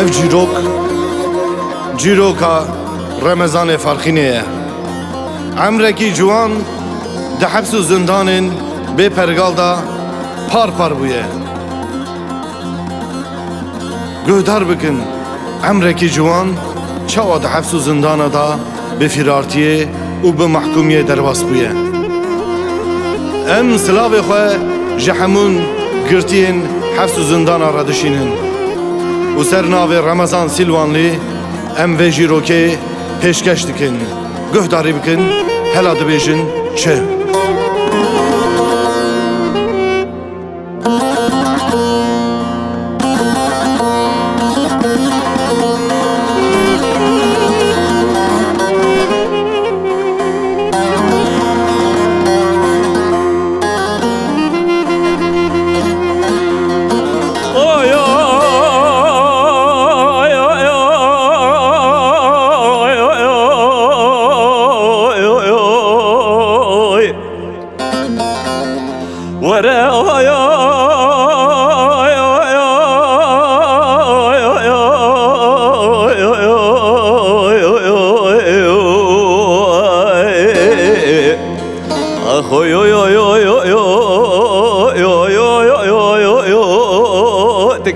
ev cîroka Remezanê farxînê ye. Emrekî ciwan di heps û zindanên bê pergal da par bûye. Guhdar bikin emrekî ciwan çawa di heps û zindana da bi fîrartiyê û bi mehkumiyê derbas bûye. Em silavê xwe ji hemûn girtiyên heps û zindana re dişînin û ser navê Remezan Silvanlî em vê jîrokê pêşkeş dikin. Guhdarî bikin, hela dibêjin çi?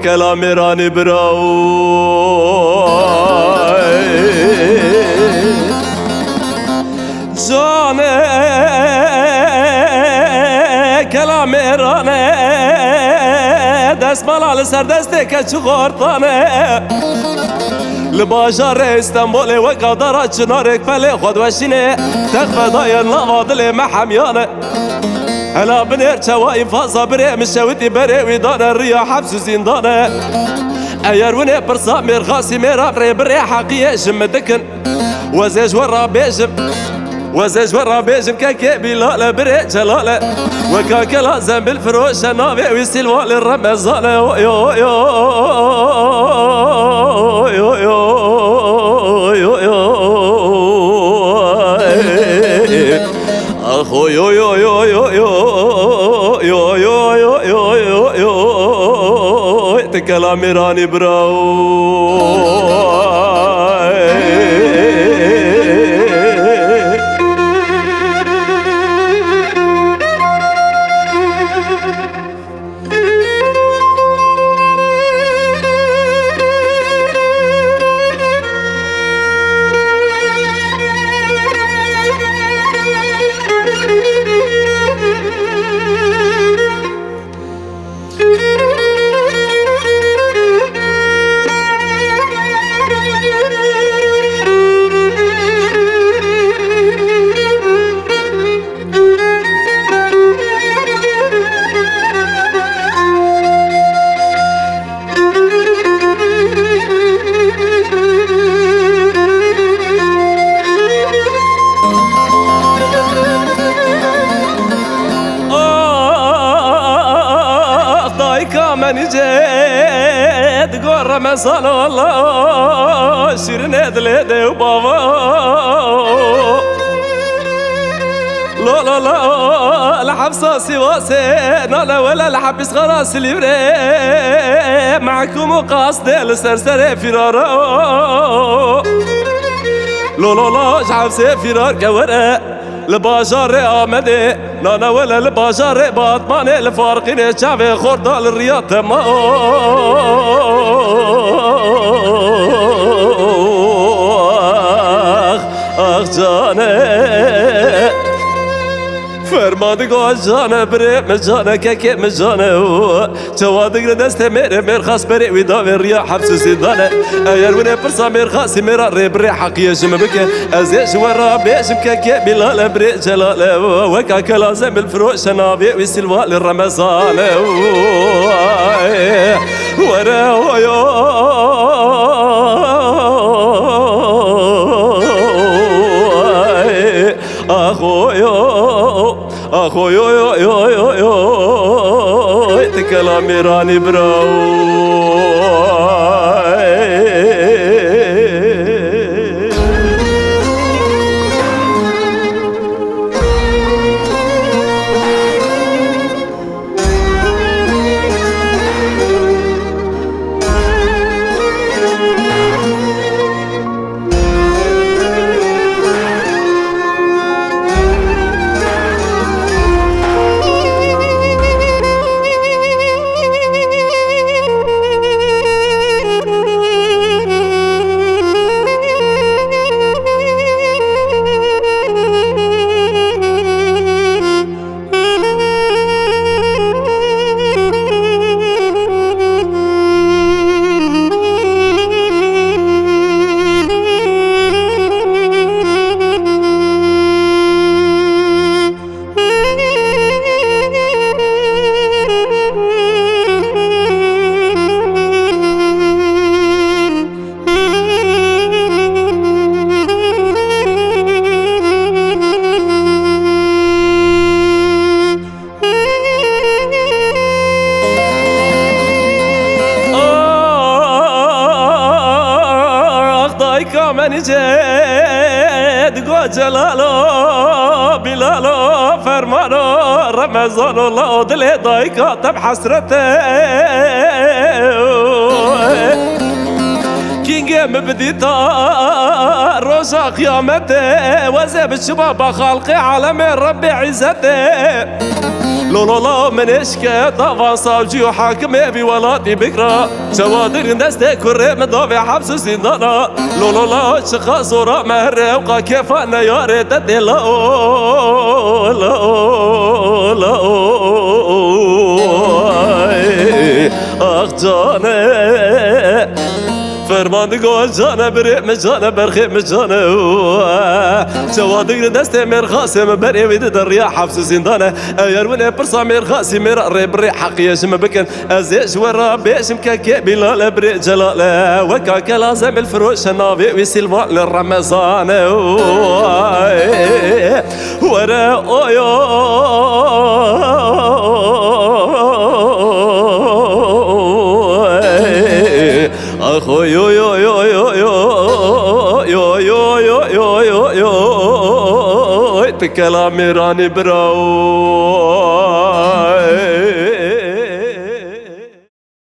كلامي راني براو جاني كلامي راني دست مالا لسر دستك چغارتاني لباجار استنبول وقادرة چنارك فلي خود وشيني تخفى داين لافادلي محمياني هلا بنير چوائي فازا بري مشاوتي بري ويدان الريا حبس زندانه ايار وني برصا مير خاسي مير بري بري حقية جم دكن وزيج ورا بيجم كاكي بلالة بري جلالة وكاكي لازم بالفروش نافي ويسلوال الرمزان يو يو يو يو يو يو أخو يو يو يو يو يو يو يو يو يو يو تكلامي راني براو من جيت قول رمزان والله شيرين ادليدي وبابا لا لا لا الحبسة سواسي لا ولا الحبس خلاص اليوري معكم وقاصدي لسرسري فرارا لا لا لا حبسي فرار كورا لباجار آمده نانا ولا لباجار باطماني لفارقين شعبي خردال الرياض تما آخ جاني فرمادك جانا بري مجانا كاكي مجانا توادق لدست مير خاص بري ويداوي الرياح حبس زندانه ايار وني برصا مير خاص مير ري بري حقية جمبك ازيش ورا بيجم كاكي بلال بري جلال وكاك لازم الفروش نافي ويسلوال الرمزان ورا ويو أخو يو يو يو يو يو تكلامي راني براو من جد قو جلاله بلاله فرمانه رمضان الله دل داي كاتب حسرته كينجم بديتا روزا قيامته وزب الشباب خلقي عالم رب عزته لولا من اشكى طبعا صاوجي وحاكم بولادي بكرة شوادر دسته كره مضافي حبس زندانا لولا شخص وراء مهر وقا كيف انا يا ريت لا لا لا اخ جاني فرمان قول جانا بريء مجانا برخي مجانا شوادق دست مرخاسي مبري ويد الرياح حبس زندانة يروني برصا مرخاسي مرقري بري حقي شم بكن ازيش ورا بيش مكاكي بلال بري جلال وكاك لازم الفروش النافي ويسلمان للرمزان ورا اويو أخو يو يو يو يو يو يو يو يو يو يو يو بكلام راني براو